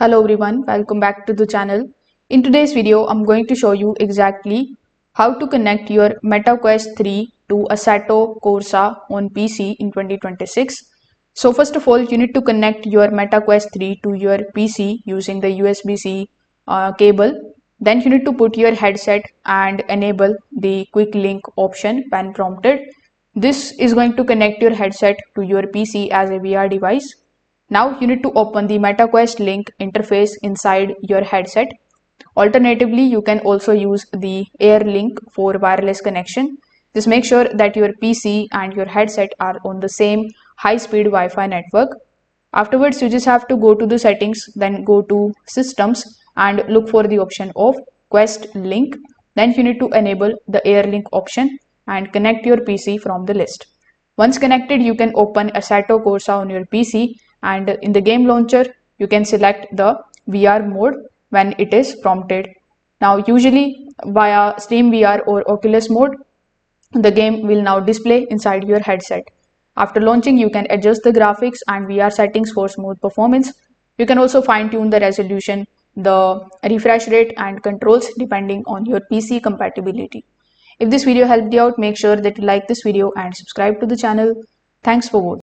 Hello everyone, welcome back to the channel. In today's video, I'm going to show you exactly how to connect your MetaQuest 3 to Assetto Corsa on PC in 2026. So first of all, you need to connect your MetaQuest 3 to your PC using the USB-C cable. Then you need to put your headset and enable the quick link option when prompted. This is going to connect your headset to your PC as a VR device. Now you need to open the MetaQuest link interface inside your headset. Alternatively, you can also use the Air link for wireless connection. Just make sure that your PC and your headset are on the same high-speed Wi-Fi network. Afterwards, you just have to go to the settings, then go to systems and look for the option of Quest link. Then you need to enable the Air link option and connect your PC from the list. Once connected, you can open Assetto Corsa on your PC, and in the game launcher, you can select the VR mode when it is prompted. Now, usually via Steam VR or Oculus mode, the game will now display inside your headset. After launching, you can adjust the graphics and VR settings for smooth performance. You can also fine tune the resolution, the refresh rate, and controls depending on your PC compatibility. If this video helped you out, make sure that you like this video and subscribe to the channel. Thanks for watching.